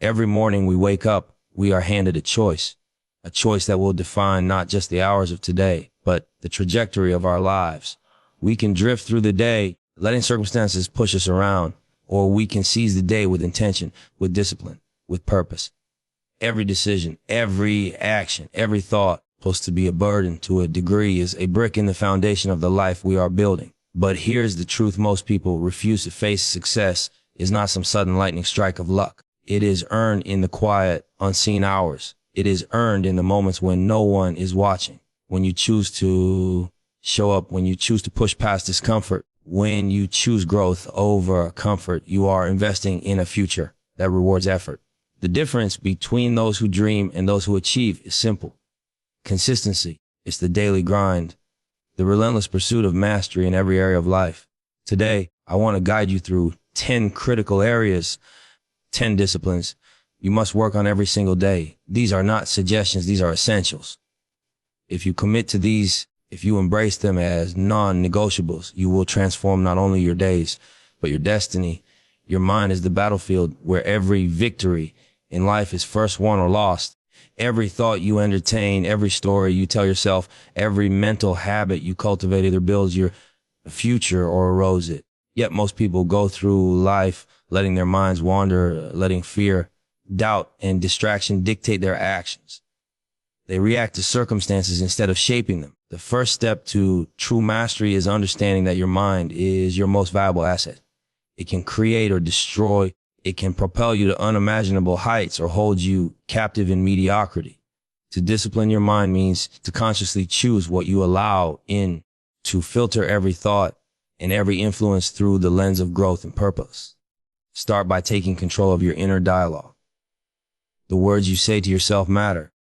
Every morning we wake up, we are handed a choice that will define not just the hours of today, but the trajectory of our lives. We can drift through the day, letting circumstances push us around, or we can seize the day with intention, with discipline, with purpose. Every decision, every action, every thought, supposed to be a burden to a degree, is a brick in the foundation of the life we are building. But here's the truth: most people refuse to face. Success is not some sudden lightning strike of luck. It is earned in the quiet, unseen hours. It is earned in the moments when no one is watching. When you choose to show up, when you choose to push past discomfort, when you choose growth over comfort, you are investing in a future that rewards effort. The difference between those who dream and those who achieve is simple. Consistency. It's the daily grind, the relentless pursuit of mastery in every area of life. Today, I want to guide you through 10 critical areas, 10 disciplines you must work on every single day. These are not suggestions, these are essentials. If you commit to these, if you embrace them as non-negotiables, you will transform not only your days, but your destiny. Your mind is the battlefield where every victory in life is first won or lost. Every thought you entertain, every story you tell yourself, every mental habit you cultivate either builds your future or erodes it. Yet most people go through life letting their minds wander, letting fear, doubt, and distraction dictate their actions. They react to circumstances instead of shaping them. The first step to true mastery is understanding that your mind is your most valuable asset. It can create or destroy. It can propel you to unimaginable heights or hold you captive in mediocrity. To discipline your mind means to consciously choose what you allow in, to filter every thought and every influence through the lens of growth and purpose. Start by taking control of your inner dialogue. The words you say to yourself matter.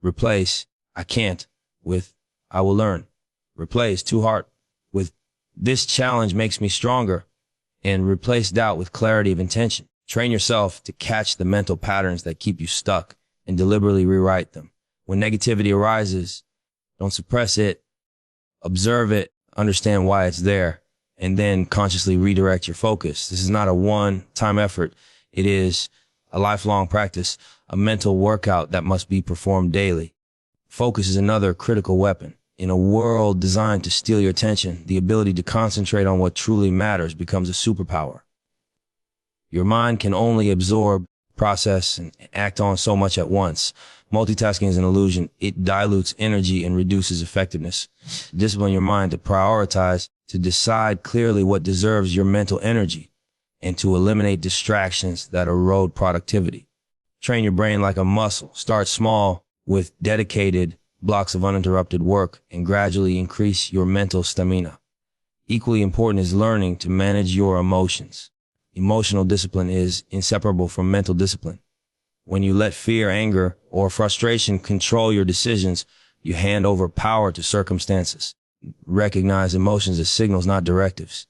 Replace "I can't" with "I will learn." Replace "too hard" with "this challenge makes me stronger." And replace doubt with clarity of intention. Train yourself to catch the mental patterns that keep you stuck and deliberately rewrite them. When negativity arises, don't suppress it. Observe it, understand why it's there, and then consciously redirect your focus. This is not a one-time effort. It is a lifelong practice, a mental workout that must be performed daily. Focus is another critical weapon. In a world designed to steal your attention, the ability to concentrate on what truly matters becomes a superpower. Your mind can only absorb, process, and act on so much at once. Multitasking is an illusion. It dilutes energy and reduces effectiveness. Discipline your mind to prioritize, to decide clearly what deserves your mental energy, and to eliminate distractions that erode productivity. Train your brain like a muscle. Start small with dedicated blocks of uninterrupted work and gradually increase your mental stamina. Equally important is learning to manage your emotions. Emotional discipline is inseparable from mental discipline. When you let fear, anger, or frustration control your decisions, you hand over power to circumstances. Recognize emotions as signals, not directives.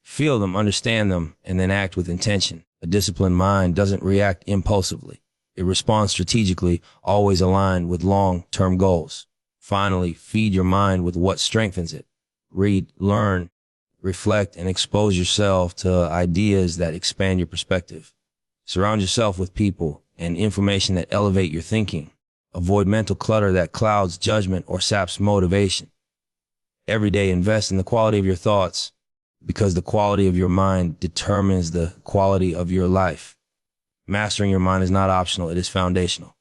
Feel them, understand them, and then act with intention. A disciplined mind doesn't react impulsively. It responds strategically, always aligned with long-term goals. Finally, feed your mind with what strengthens it. Read, learn, reflect, and expose yourself to ideas that expand your perspective. Surround yourself with people and information that elevate your thinking. Avoid mental clutter that clouds judgment or saps motivation. Every day, invest in the quality of your thoughts, because the quality of your mind determines the quality of your life. Mastering your mind is not optional, it is foundational.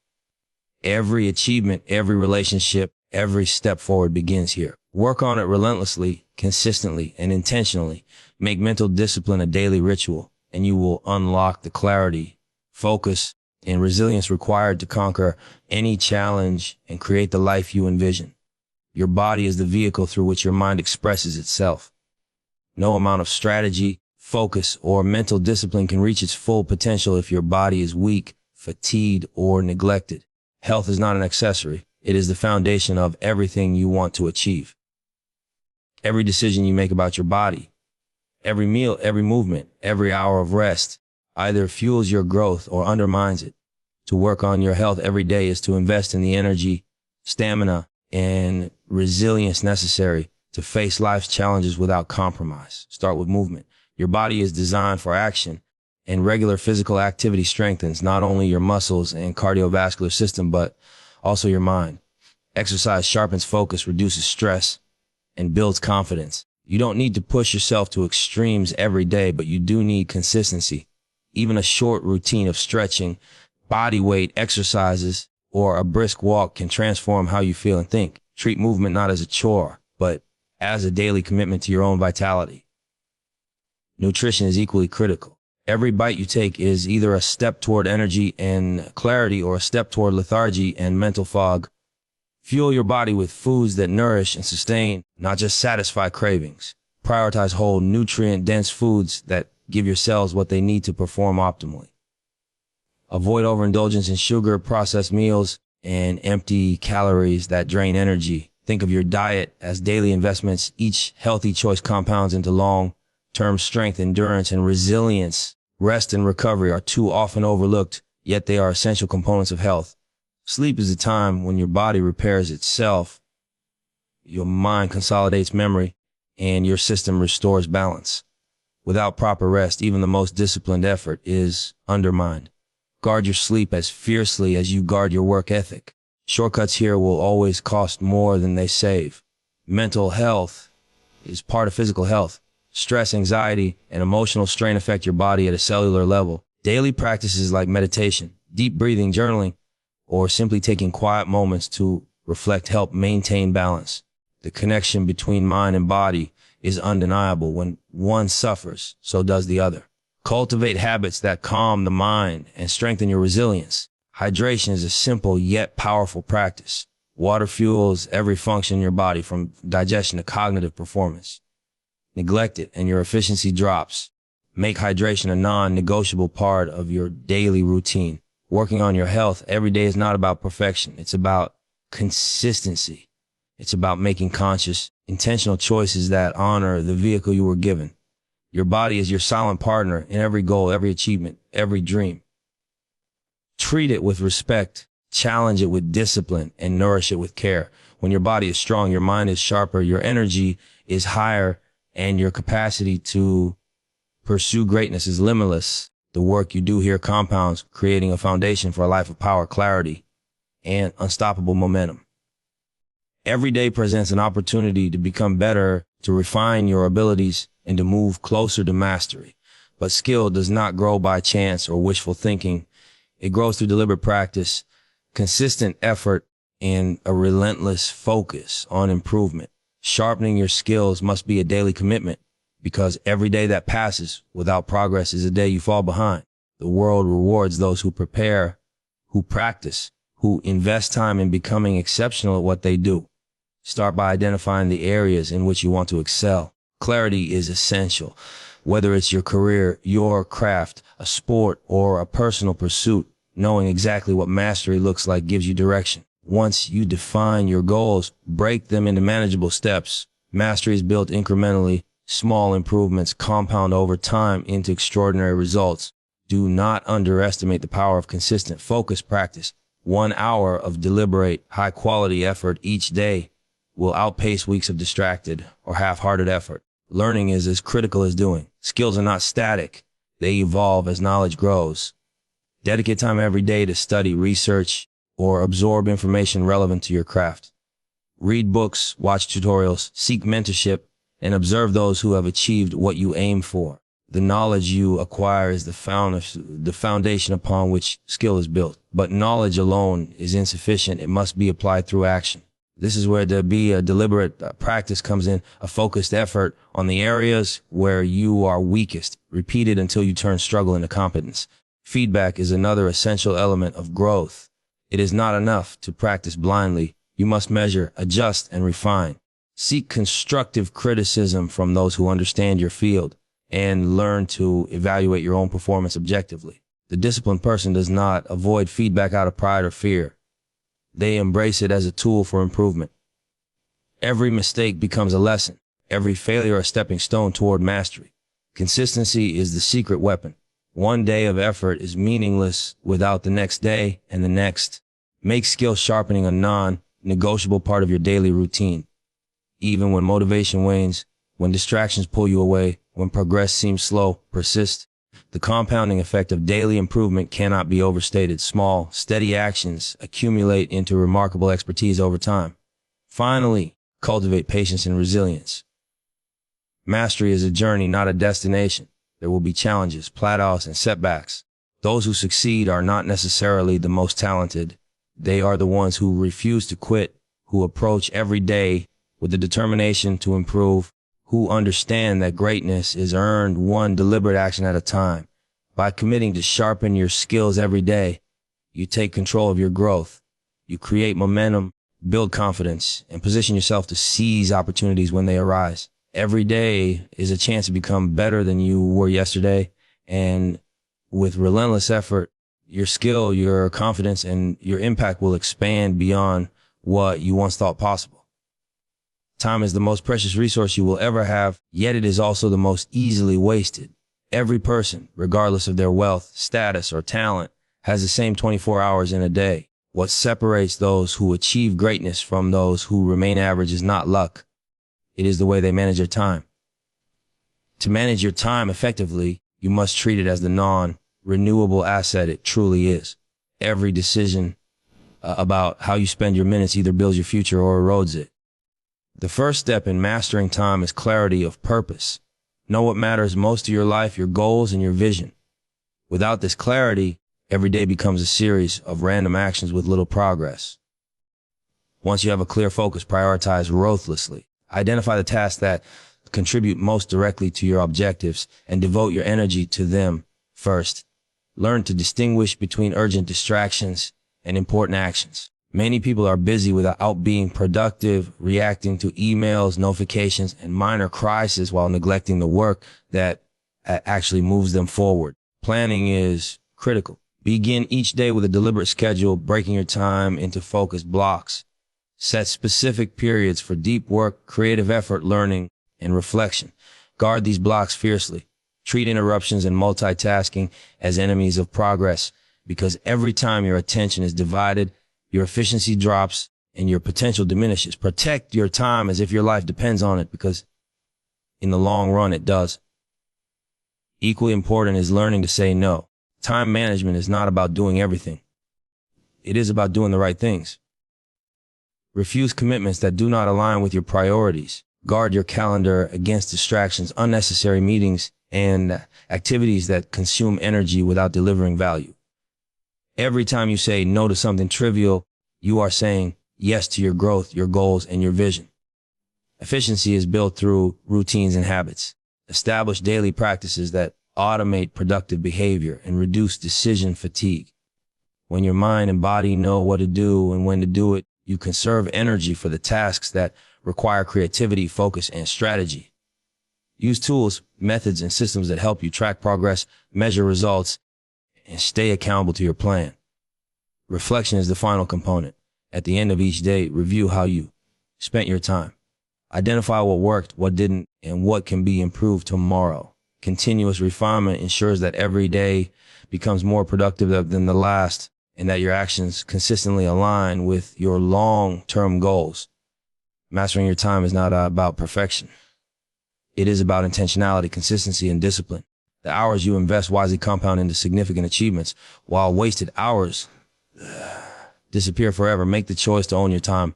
Every achievement, every relationship, every step forward begins here. Work on it relentlessly, consistently, and intentionally. Make mental discipline a daily ritual, and you will unlock the clarity, focus, and resilience required to conquer any challenge and create the life you envision. Your body is the vehicle through which your mind expresses itself. No amount of strategy, focus, or mental discipline can reach its full potential if your body is weak, fatigued, or neglected. Health is not an accessory. It is the foundation of everything you want to achieve. Every decision you make about your body, every meal, every movement, every hour of rest, either fuels your growth or undermines it. To work on your health every day is to invest in the energy, stamina, and resilience necessary to face life's challenges without compromise. Start with movement. Your body is designed for action, And regular physical activity strengthens not only your muscles and cardiovascular system, but also your mind. Exercise sharpens focus, reduces stress, and builds confidence. You don't need to push yourself to extremes every day, but you do need consistency. Even a short routine of stretching, body weight exercises, or a brisk walk can transform how you feel and think. Treat movement not as a chore, but as a daily commitment to your own vitality. Nutrition is equally critical. Every bite you take is either a step toward energy and clarity or a step toward lethargy and mental fog. Fuel your body with foods that nourish and sustain, not just satisfy cravings. Prioritize whole, nutrient-dense foods that give your cells what they need to perform optimally. Avoid overindulgence in sugar, processed meals, and empty calories that drain energy. Think of your diet as daily investments. Each healthy choice compounds into long-term strength, endurance, and resilience. Rest and recovery are too often overlooked, yet they are essential components of health. Sleep is the time when your body repairs itself, your mind consolidates memory, and your system restores balance. Without proper rest, even the most disciplined effort is undermined. Guard your sleep as fiercely as you guard your work ethic. Shortcuts here will always cost more than they save. Mental health is part of physical health. Stress, anxiety, and emotional strain affect your body at a cellular level. Daily practices like meditation, deep breathing, journaling, or simply taking quiet moments to reflect help maintain balance. The connection between mind and body is undeniable. When one suffers, so does the other. Cultivate habits that calm the mind and strengthen your resilience. Hydration is a simple yet powerful practice. Water fuels every function in your body, from digestion to cognitive performance. Neglect it and your efficiency drops. Make hydration a non-negotiable part of your daily routine. Working on your health every day is not about perfection. It's about consistency. It's about making conscious, intentional choices that honor the vehicle you were given. Your body is your silent partner in every goal, every achievement, every dream. Treat it with respect, challenge it with discipline, and nourish it with care. When your body is strong, your mind is sharper, your energy is higher, and your capacity to pursue greatness is limitless. The work you do here compounds, creating a foundation for a life of power, clarity, and unstoppable momentum. Every day presents an opportunity to become better, to refine your abilities, and to move closer to mastery. But skill does not grow by chance or wishful thinking. It grows through deliberate practice, consistent effort, and a relentless focus on improvement. Sharpening your skills must be a daily commitment, because every day that passes without progress is a day you fall behind. The world rewards those who prepare, who practice, who invest time in becoming exceptional at what they do. Start by identifying the areas in which you want to excel. Clarity is essential. Whether it's your career, your craft, a sport, or a personal pursuit, knowing exactly what mastery looks like gives you direction. Once you define your goals, break them into manageable steps. Mastery is built incrementally. Small improvements compound over time into extraordinary results. Do not underestimate the power of consistent, focused practice. 1 hour of deliberate, high-quality effort each day will outpace weeks of distracted or half-hearted effort. Learning is as critical as doing. Skills are not static. They evolve as knowledge grows. Dedicate time every day to study, research, or absorb information relevant to your craft. Read books, watch tutorials, seek mentorship, and observe those who have achieved what you aim for. The knowledge you acquire is the foundation upon which skill is built. But knowledge alone is insufficient. It must be applied through action. This is where to be a deliberate practice comes in, a focused effort on the areas where you are weakest, repeated until you turn struggle into competence. Feedback is another essential element of growth. It is not enough to practice blindly. You must measure, adjust, and refine. Seek constructive criticism from those who understand your field and learn to evaluate your own performance objectively. The disciplined person does not avoid feedback out of pride or fear. They embrace it as a tool for improvement. Every mistake becomes a lesson. Every failure a stepping stone toward mastery. Consistency is the secret weapon. 1 day of effort is meaningless without the next day and the next. Make skill sharpening a non-negotiable part of your daily routine. Even when motivation wanes, when distractions pull you away, when progress seems slow, persist. The compounding effect of daily improvement cannot be overstated. Small, steady actions accumulate into remarkable expertise over time. Finally, cultivate patience and resilience. Mastery is a journey, not a destination. There will be challenges, plateaus, and setbacks. Those who succeed are not necessarily the most talented. They are the ones who refuse to quit, who approach every day with the determination to improve, who understand that greatness is earned one deliberate action at a time. By committing to sharpen your skills every day, you take control of your growth. You create momentum, build confidence, and position yourself to seize opportunities when they arise. Every day is a chance to become better than you were yesterday. And with relentless effort, your skill, your confidence, and your impact will expand beyond what you once thought possible. Time is the most precious resource you will ever have, yet it is also the most easily wasted. Every person, regardless of their wealth, status, or talent, has the same 24 hours in a day. What separates those who achieve greatness from those who remain average is not luck. It is the way they manage their time. To manage your time effectively, you must treat it as the non-renewable asset it truly is. Every decision about how you spend your minutes either builds your future or erodes it. The first step in mastering time is clarity of purpose. Know what matters most to your life, your goals, and your vision. Without this clarity, every day becomes a series of random actions with little progress. Once you have a clear focus, prioritize ruthlessly. Identify the tasks that contribute most directly to your objectives and devote your energy to them first. Learn to distinguish between urgent distractions and important actions. Many people are busy without being productive, reacting to emails, notifications, and minor crises while neglecting the work that actually moves them forward. Planning is critical. Begin each day with a deliberate schedule, breaking your time into focused blocks. Set specific periods for deep work, creative effort, learning, and reflection. Guard these blocks fiercely. Treat interruptions and multitasking as enemies of progress, because every time your attention is divided, your efficiency drops and your potential diminishes. Protect your time as if your life depends on it, because in the long run, it does. Equally important is learning to say no. Time management is not about doing everything. It is about doing the right things. Refuse commitments that do not align with your priorities. Guard your calendar against distractions, unnecessary meetings, and activities that consume energy without delivering value. Every time you say no to something trivial, you are saying yes to your growth, your goals, and your vision. Efficiency is built through routines and habits. Establish daily practices that automate productive behavior and reduce decision fatigue. When your mind and body know what to do and when to do it, you conserve energy for the tasks that require creativity, focus, and strategy. Use tools, methods, and systems that help you track progress, measure results, and stay accountable to your plan. Reflection is the final component. At the end of each day, review how you spent your time. Identify what worked, what didn't, and what can be improved tomorrow. Continuous refinement ensures that every day becomes more productive than the last, and that your actions consistently align with your long-term goals. Mastering your time is not about perfection. It is about intentionality, consistency, and discipline. The hours you invest wisely compound into significant achievements, while wasted hours disappear forever. Make the choice to own your time,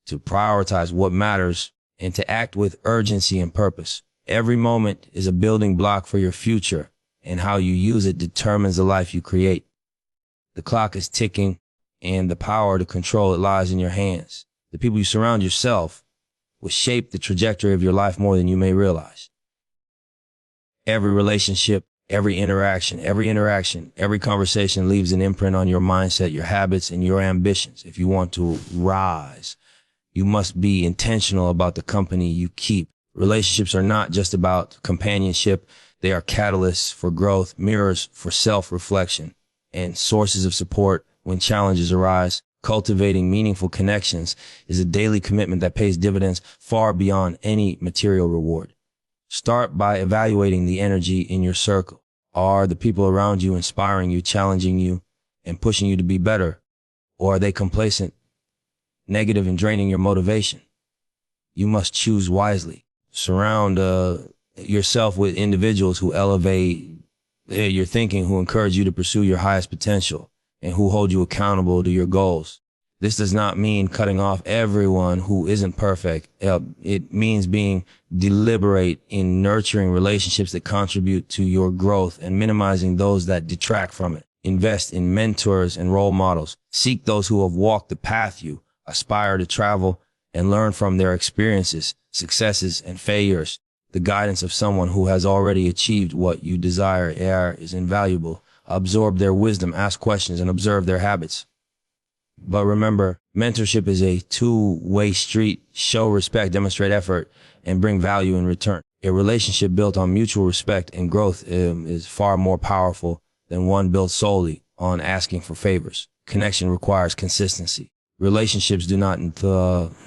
to prioritize what matters, and to act with urgency and purpose. Every moment is a building block for your future, and how you use it determines the life you create. The clock is ticking, and the power to control it lies in your hands. The people you surround yourself will shape the trajectory of your life more than you may realize. Every relationship, every interaction, every conversation leaves an imprint on your mindset, your habits, and your ambitions. If you want to rise, you must be intentional about the company you keep. Relationships are not just about companionship. They are catalysts for growth, mirrors for self-reflection, and sources of support when challenges arise. Cultivating meaningful connections is a daily commitment that pays dividends far beyond any material reward. Start by evaluating the energy in your circle. Are the people around you inspiring you, challenging you, and pushing you to be better? Or are they complacent, negative, and draining your motivation? You must choose wisely. Surround yourself with individuals who elevate your thinking, who encourage you to pursue your highest potential, and who hold you accountable to your goals. This does not mean cutting off everyone who isn't perfect. It means being deliberate in nurturing relationships that contribute to your growth and minimizing those that detract from it. Invest in mentors and role models. Seek those who have walked the path you aspire to travel and learn from their experiences, successes, and failures. The guidance of someone who has already achieved what you desire is invaluable. Absorb their wisdom, ask questions, and observe their habits. But remember, mentorship is a two-way street. Show respect, demonstrate effort, and bring value in return. A relationship built on mutual respect and growth is far more powerful than one built solely on asking for favors. Connection requires consistency. Relationships do not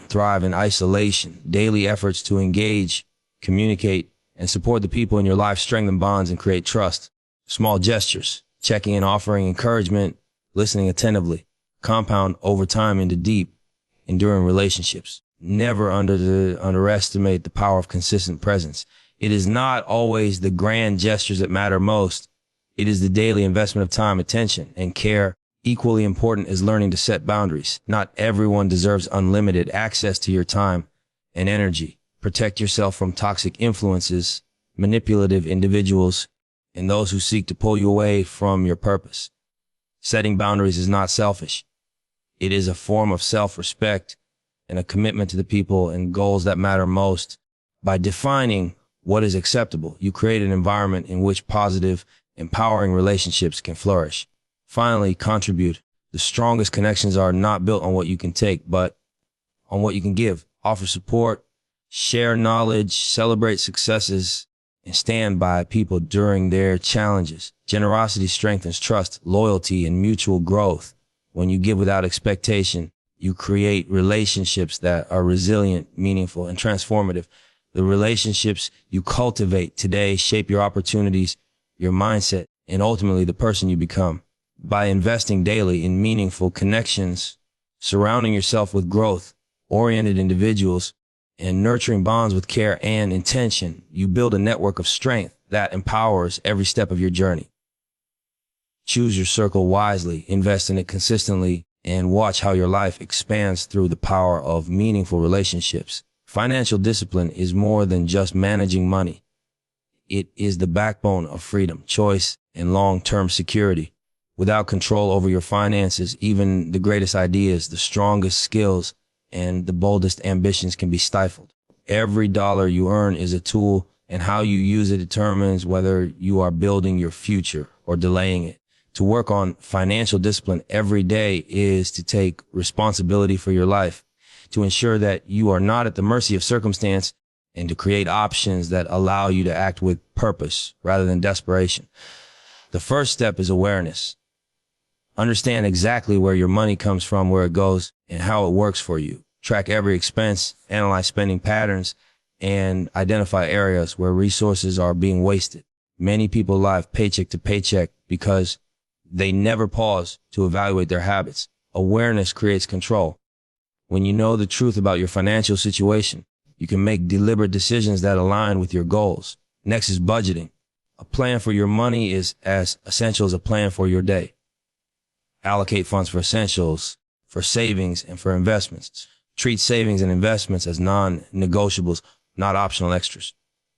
thrive in isolation. Daily efforts to engage, communicate, and support the people in your life strengthen bonds and create trust. Small gestures, checking in, offering encouragement, listening attentively, compound over time into deep, enduring relationships. Never underestimate the power of consistent presence. It is not always the grand gestures that matter most. It is the daily investment of time, attention, and care. Equally important is learning to set boundaries. Not everyone deserves unlimited access to your time and energy. Protect yourself from toxic influences, manipulative individuals, and those who seek to pull you away from your purpose. Setting boundaries is not selfish. It is a form of self-respect and a commitment to the people and goals that matter most. By defining what is acceptable, you create an environment in which positive, empowering relationships can flourish. Finally, contribute. The strongest connections are not built on what you can take, but on what you can give. Offer support, share knowledge, celebrate successes, and stand by people during their challenges. Generosity strengthens trust, loyalty, and mutual growth. When you give without expectation, you create relationships that are resilient, meaningful, and transformative. The relationships you cultivate today shape your opportunities, your mindset, and ultimately the person you become. By investing daily in meaningful connections, surrounding yourself with growth-oriented individuals, and nurturing bonds with care and intention, you build a network of strength that empowers every step of your journey. Choose your circle wisely, invest in it consistently, and watch how your life expands through the power of meaningful relationships. Financial discipline is more than just managing money. It is the backbone of freedom, choice, and long-term security. Without control over your finances, even the greatest ideas, the strongest skills, and the boldest ambitions can be stifled. Every dollar you earn is a tool, and how you use it determines whether you are building your future or delaying it. To work on financial discipline every day is to take responsibility for your life, to ensure that you are not at the mercy of circumstance, and to create options that allow you to act with purpose rather than desperation. The first step is awareness. Understand exactly where your money comes from, where it goes, and how it works for you. Track every expense, analyze spending patterns, and identify areas where resources are being wasted. Many people live paycheck to paycheck because they never pause to evaluate their habits. Awareness creates control. When you know the truth about your financial situation, you can make deliberate decisions that align with your goals. Next is budgeting. A plan for your money is as essential as a plan for your day. Allocate funds for essentials, for savings, and for investments. Treat savings and investments as non-negotiables, not optional extras.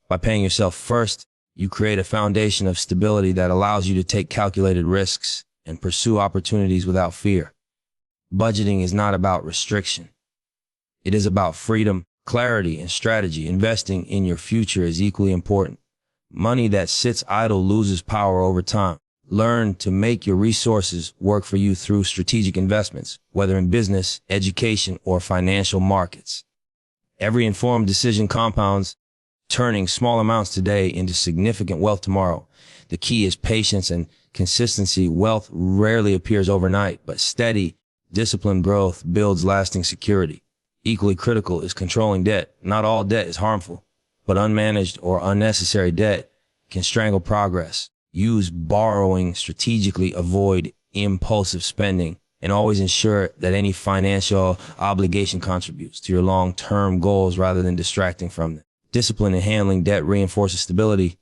By paying yourself first, you create a foundation of stability that allows you to take calculated risks and pursue opportunities without fear. Budgeting is not about restriction. It is about freedom, clarity, and strategy. Investing in your future is equally important. Money that sits idle loses power over time. Learn to make your resources work for you through strategic investments, whether in business, education, or financial markets. Every informed decision compounds, turning small amounts today into significant wealth tomorrow. The key is patience and consistency. Wealth rarely appears overnight, but steady, disciplined growth builds lasting security. Equally critical is controlling debt. Not all debt is harmful, but unmanaged or unnecessary debt can strangle progress. Use borrowing strategically, avoid impulsive spending, and always ensure that any financial obligation contributes to your long-term goals rather than distracting from them. Discipline in handling debt reinforces stability.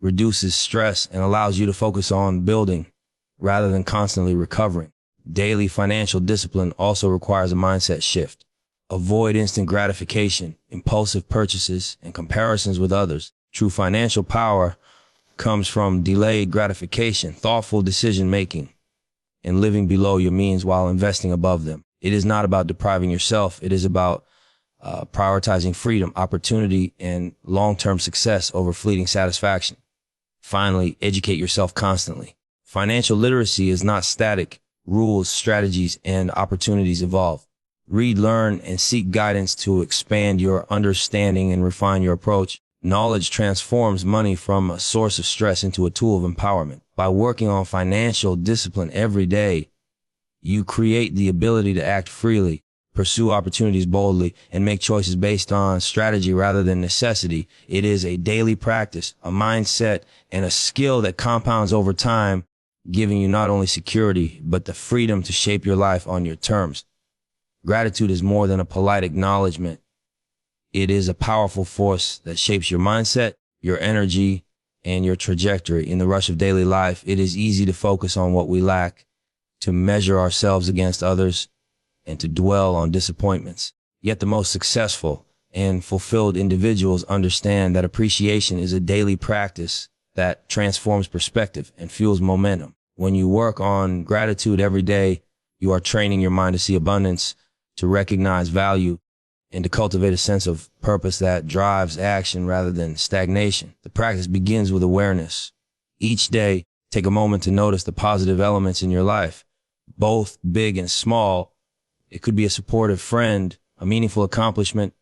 reduces stress, and allows you to focus on building rather than constantly recovering. Daily financial discipline also requires a mindset shift. Avoid instant gratification, impulsive purchases, and comparisons with others. True financial power comes from delayed gratification, thoughtful decision-making, and living below your means while investing above them. It is not about depriving yourself. It is about prioritizing freedom, opportunity, and long-term success over fleeting satisfaction. Finally, educate yourself constantly. Financial literacy is not static. Rules, strategies, and opportunities evolve. Read, learn, and seek guidance to expand your understanding and refine your approach. Knowledge transforms money from a source of stress into a tool of empowerment. By working on financial discipline every day, you create the ability to act freely, pursue opportunities boldly, and make choices based on strategy rather than necessity. It is a daily practice, a mindset, and a skill that compounds over time, giving you not only security, but the freedom to shape your life on your terms. Gratitude is more than a polite acknowledgement. It is a powerful force that shapes your mindset, your energy, and your trajectory. In the rush of daily life, it is easy to focus on what we lack, to measure ourselves against others, and to dwell on disappointments. Yet the most successful and fulfilled individuals understand that appreciation is a daily practice that transforms perspective and fuels momentum. When you work on gratitude every day, you are training your mind to see abundance, to recognize value, and to cultivate a sense of purpose that drives action rather than stagnation. The practice begins with awareness. Each day, take a moment to notice the positive elements in your life, both big and small. It could be a supportive friend, a meaningful accomplishment,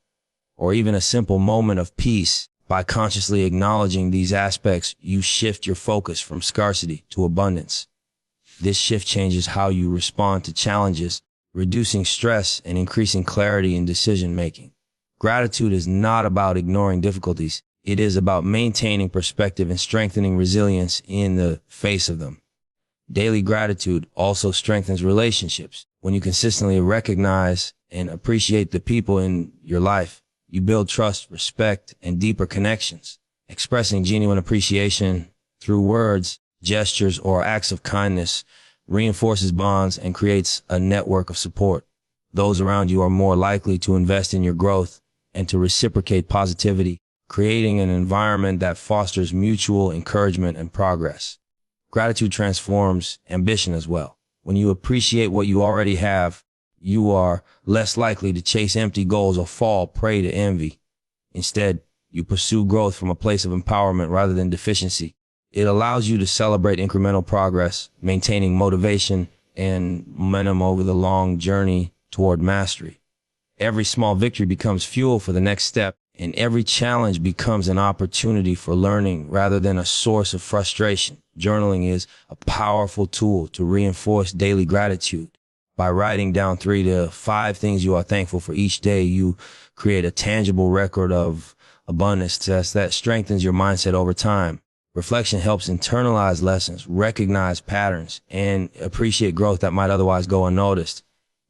or even a simple moment of peace. By consciously acknowledging these aspects, you shift your focus from scarcity to abundance. This shift changes how you respond to challenges, reducing stress and increasing clarity in decision-making. Gratitude is not about ignoring difficulties. It is about maintaining perspective and strengthening resilience in the face of them. Daily gratitude also strengthens relationships. When you consistently recognize and appreciate the people in your life, you build trust, respect, and deeper connections. Expressing genuine appreciation through words, gestures, or acts of kindness reinforces bonds and creates a network of support. Those around you are more likely to invest in your growth and to reciprocate positivity, creating an environment that fosters mutual encouragement and progress. Gratitude transforms ambition as well. When you appreciate what you already have, you are less likely to chase empty goals or fall prey to envy. Instead, you pursue growth from a place of empowerment rather than deficiency. It allows you to celebrate incremental progress, maintaining motivation and momentum over the long journey toward mastery. Every small victory becomes fuel for the next step, and every challenge becomes an opportunity for learning rather than a source of frustration. Journaling is a powerful tool to reinforce daily gratitude. By writing down 3 to 5 things you are thankful for each day, you create a tangible record of abundance that strengthens your mindset over time. Reflection helps internalize lessons, recognize patterns, and appreciate growth that might otherwise go unnoticed.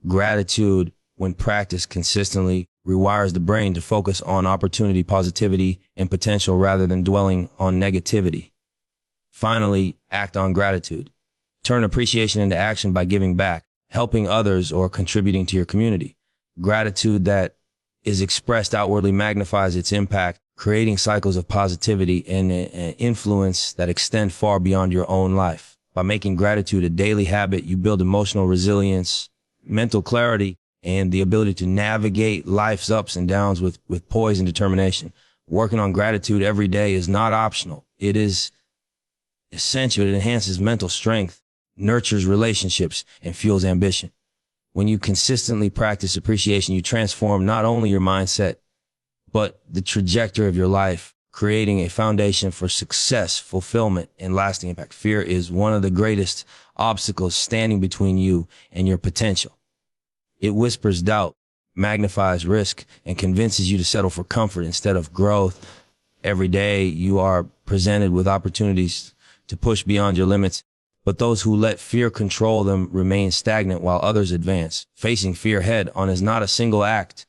Gratitude, when practiced consistently, rewires the brain to focus on opportunity, positivity, and potential rather than dwelling on negativity. Finally, act on gratitude. Turn appreciation into action by giving back, helping others, or contributing to your community. Gratitude that is expressed outwardly magnifies its impact, creating cycles of positivity and an influence that extend far beyond your own life. By making gratitude a daily habit, you build emotional resilience, mental clarity, and the ability to navigate life's ups and downs with poise and determination. Working on gratitude every day is not optional. It is essential. It enhances mental strength, nurtures relationships, and fuels ambition. When you consistently practice appreciation, you transform not only your mindset, but the trajectory of your life, creating a foundation for success, fulfillment, and lasting impact. Fear is one of the greatest obstacles standing between you and your potential. It whispers doubt, magnifies risk, and convinces you to settle for comfort instead of growth. Every day, you are presented with opportunities to push beyond your limits, but those who let fear control them remain stagnant while others advance. Facing fear head on is not a single act.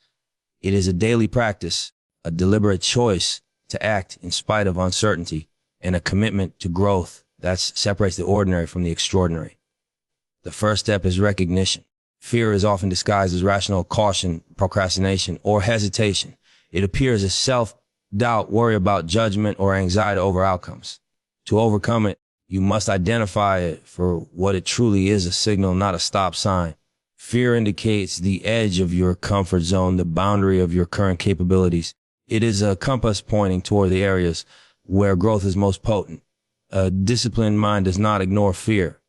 It is a daily practice, a deliberate choice to act in spite of uncertainty and a commitment to growth that separates the ordinary from the extraordinary. The first step is recognition. Fear is often disguised as rational caution, procrastination, or hesitation. It appears as self-doubt, worry about judgment, or anxiety over outcomes. To overcome it, you must identify it for what it truly is, a signal, not a stop sign. Fear indicates the edge of your comfort zone, the boundary of your current capabilities. It is a compass pointing toward the areas where growth is most potent. A disciplined mind does not ignore fear.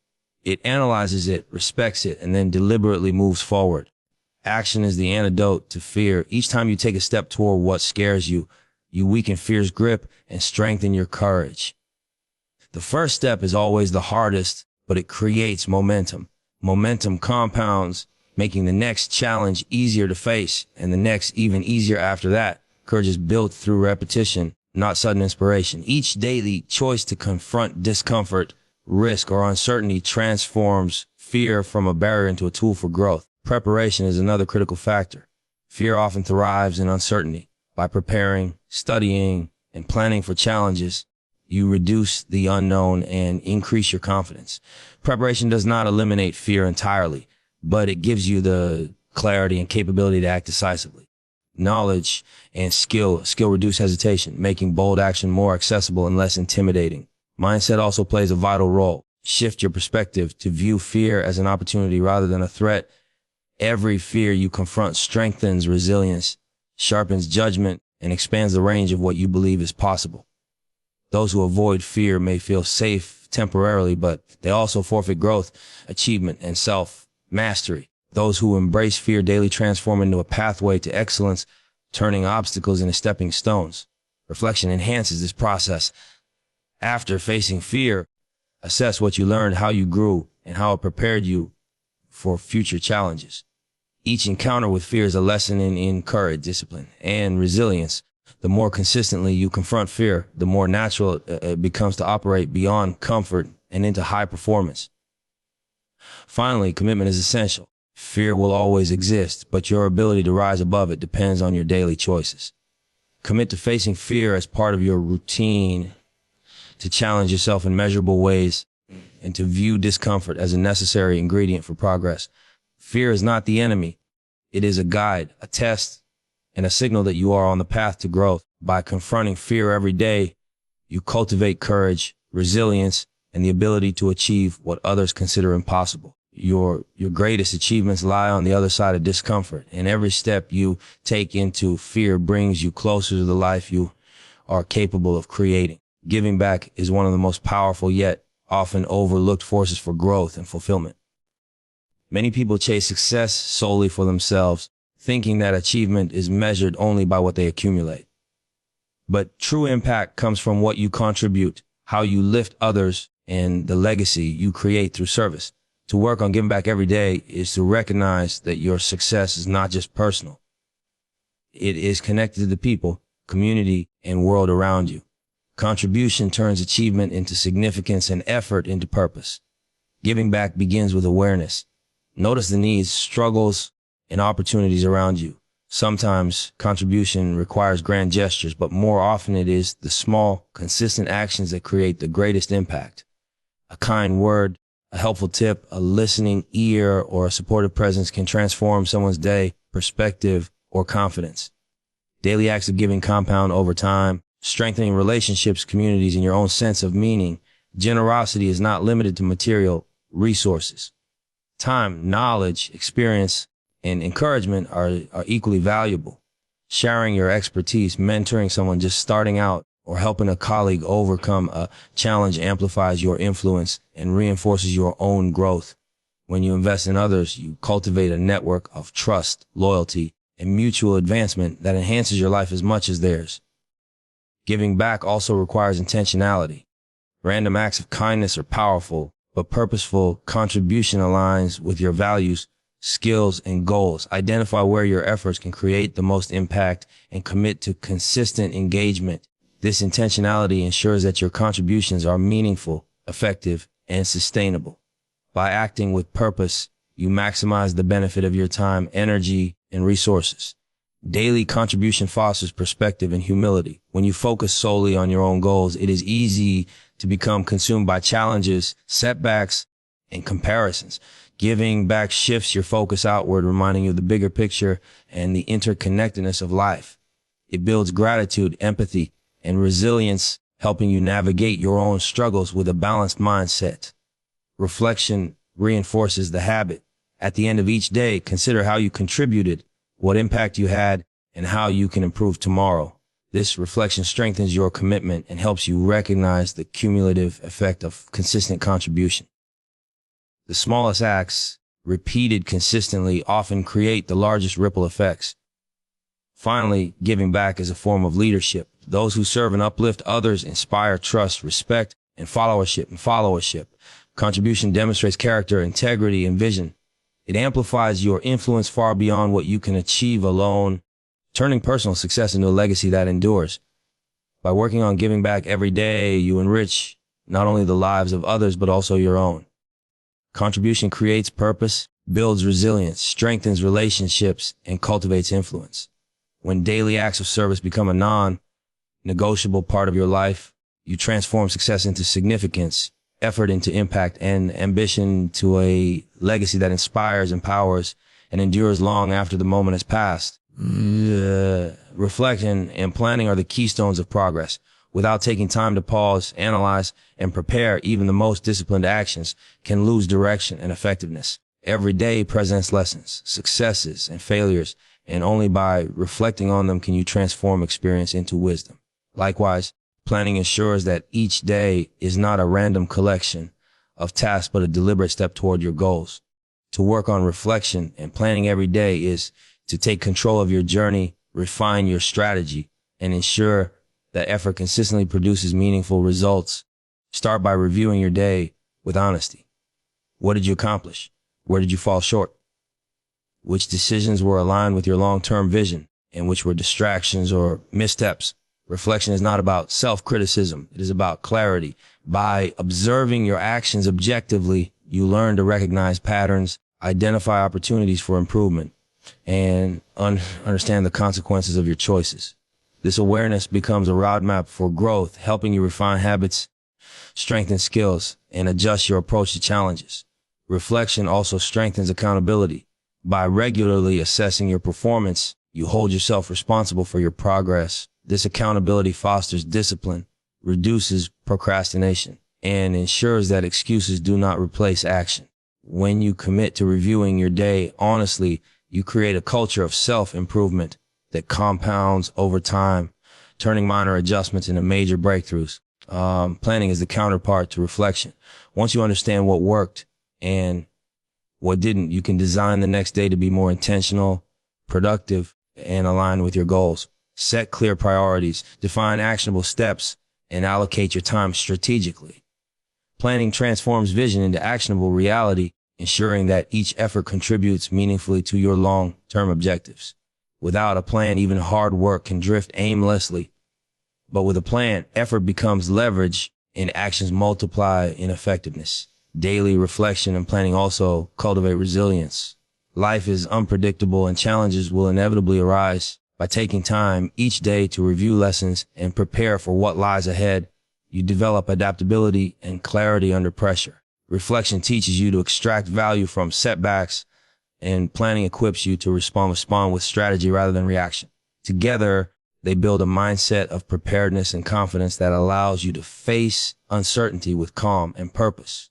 It analyzes it, respects it, and then deliberately moves forward. Action is the antidote to fear. Each time you take a step toward what scares you, you weaken fear's grip and strengthen your courage. The first step is always the hardest, but it creates momentum. Momentum compounds, making the next challenge easier to face, and the next even easier after that. Courage is built through repetition, not sudden inspiration. Each daily choice to confront discomfort, risk, or uncertainty transforms fear from a barrier into a tool for growth. Preparation is another critical factor. Fear often thrives in uncertainty. By preparing, studying, and planning for challenges, you reduce the unknown and increase your confidence. Preparation does not eliminate fear entirely, but it gives you the clarity and capability to act decisively. Knowledge and skill reduce hesitation, making bold action more accessible and less intimidating. Mindset also plays a vital role. Shift your perspective to view fear as an opportunity rather than a threat. Every fear you confront strengthens resilience, sharpens judgment, and expands the range of what you believe is possible. Those who avoid fear may feel safe temporarily, but they also forfeit growth, achievement, and self-mastery. Those who embrace fear daily transform into a pathway to excellence, turning obstacles into stepping stones. Reflection enhances this process. After facing fear, assess what you learned, how you grew, and how it prepared you for future challenges. Each encounter with fear is a lesson in courage, discipline, and resilience. The more consistently you confront fear, the more natural it becomes to operate beyond comfort and into high performance. Finally, commitment is essential. Fear will always exist, but your ability to rise above it depends on your daily choices. Commit to facing fear as part of your routine, to challenge yourself in measurable ways, and to view discomfort as a necessary ingredient for progress. Fear is not the enemy. It is a guide, a test, and a signal that you are on the path to growth. By confronting fear every day, you cultivate courage, resilience, and the ability to achieve what others consider impossible. Your greatest achievements lie on the other side of discomfort, and every step you take into fear brings you closer to the life you are capable of creating. Giving back is one of the most powerful yet often overlooked forces for growth and fulfillment. Many people chase success solely for themselves, thinking that achievement is measured only by what they accumulate. But true impact comes from what you contribute, how you lift others, and the legacy you create through service. To work on giving back every day is to recognize that your success is not just personal. It is connected to the people, community, and world around you. Contribution turns achievement into significance and effort into purpose. Giving back begins with awareness. Notice the needs, struggles, and opportunities around you. Sometimes contribution requires grand gestures, but more often it is the small, consistent actions that create the greatest impact. A kind word, a helpful tip, a listening ear, or a supportive presence can transform someone's day, perspective, or confidence. Daily acts of giving compound over time, strengthening relationships, communities, and your own sense of meaning. Generosity is not limited to material resources. Time, knowledge, experience, and encouragement are equally valuable. Sharing your expertise, mentoring someone just starting out, or helping a colleague overcome a challenge amplifies your influence and reinforces your own growth. When you invest in others, you cultivate a network of trust, loyalty, and mutual advancement that enhances your life as much as theirs. Giving back also requires intentionality. Random acts of kindness are powerful, but purposeful contribution aligns with your values, skills, and goals. Identify where your efforts can create the most impact and commit to consistent engagement. This intentionality ensures that your contributions are meaningful, effective, and sustainable. By acting with purpose, you maximize the benefit of your time, energy, and resources. Daily contribution fosters perspective and humility. When you focus solely on your own goals, it is easy to become consumed by challenges, setbacks, and comparisons. Giving back shifts your focus outward, reminding you of the bigger picture and the interconnectedness of life. It builds gratitude, empathy, and resilience, helping you navigate your own struggles with a balanced mindset. Reflection reinforces the habit. At the end of each day, consider how you contributed, what impact you had, and how you can improve tomorrow. This reflection strengthens your commitment and helps you recognize the cumulative effect of consistent contribution. The smallest acts, repeated consistently, often create the largest ripple effects. Finally, giving back is a form of leadership. Those who serve and uplift others inspire trust, respect, and followership. Contribution demonstrates character, integrity, and vision. It amplifies your influence far beyond what you can achieve alone, turning personal success into a legacy that endures. By working on giving back every day, you enrich not only the lives of others, but also your own. Contribution creates purpose, builds resilience, strengthens relationships, and cultivates influence. When daily acts of service become a non-negotiable part of your life, you transform success into significance, effort into impact, and ambition to a legacy that inspires, empowers, and endures long after the moment has passed. Reflection and planning are the keystones of progress. Without taking time to pause, analyze, and prepare, even the most disciplined actions can lose direction and effectiveness. Every day presents lessons, successes, and failures, and only by reflecting on them can you transform experience into wisdom. Likewise, planning ensures that each day is not a random collection of tasks, but a deliberate step toward your goals. To work on reflection and planning every day is to take control of your journey, refine your strategy, and ensure that effort consistently produces meaningful results. Start by reviewing your day with honesty. What did you accomplish? Where did you fall short? Which decisions were aligned with your long-term vision, and which were distractions or missteps? Reflection is not about self-criticism. It is about clarity. By observing your actions objectively, you learn to recognize patterns, identify opportunities for improvement, and understand the consequences of your choices. This awareness becomes a roadmap for growth, helping you refine habits, strengthen skills, and adjust your approach to challenges. Reflection also strengthens accountability. By regularly assessing your performance, you hold yourself responsible for your progress. This accountability fosters discipline, reduces procrastination, and ensures that excuses do not replace action. When you commit to reviewing your day honestly, you create a culture of self-improvement that compounds over time, turning minor adjustments into major breakthroughs. Planning is the counterpart to reflection. Once you understand what worked and what didn't, you can design the next day to be more intentional, productive, and aligned with your goals. Set clear priorities, define actionable steps, and allocate your time strategically. Planning transforms vision into actionable reality, ensuring that each effort contributes meaningfully to your long-term objectives. Without a plan, even hard work can drift aimlessly. But with a plan, effort becomes leverage and actions multiply in effectiveness. Daily reflection and planning also cultivate resilience. Life is unpredictable and challenges will inevitably arise. By taking time each day to review lessons and prepare for what lies ahead, you develop adaptability and clarity under pressure. Reflection teaches you to extract value from setbacks, and planning equips you to respond with strategy rather than reaction. Together, they build a mindset of preparedness and confidence that allows you to face uncertainty with calm and purpose.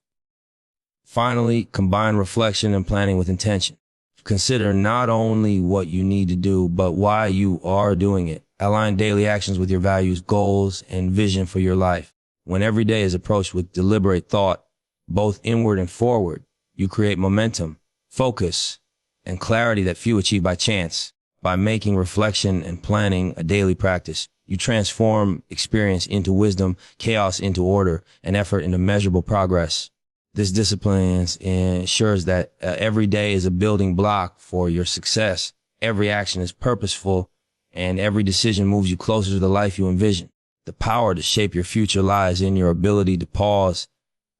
Finally, combine reflection and planning with intention. Consider not only what you need to do, but why you are doing it. Align daily actions with your values, goals, and vision for your life. When every day is approached with deliberate thought, both inward and forward, you create momentum, focus, and clarity that few achieve by chance. By making reflection and planning a daily practice, you transform experience into wisdom, chaos into order, and effort into measurable progress. This discipline ensures that every day is a building block for your success. Every action is purposeful, and every decision moves you closer to the life you envision. The power to shape your future lies in your ability to pause,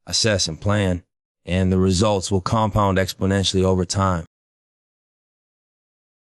assess, and plan, and the results will compound exponentially over time.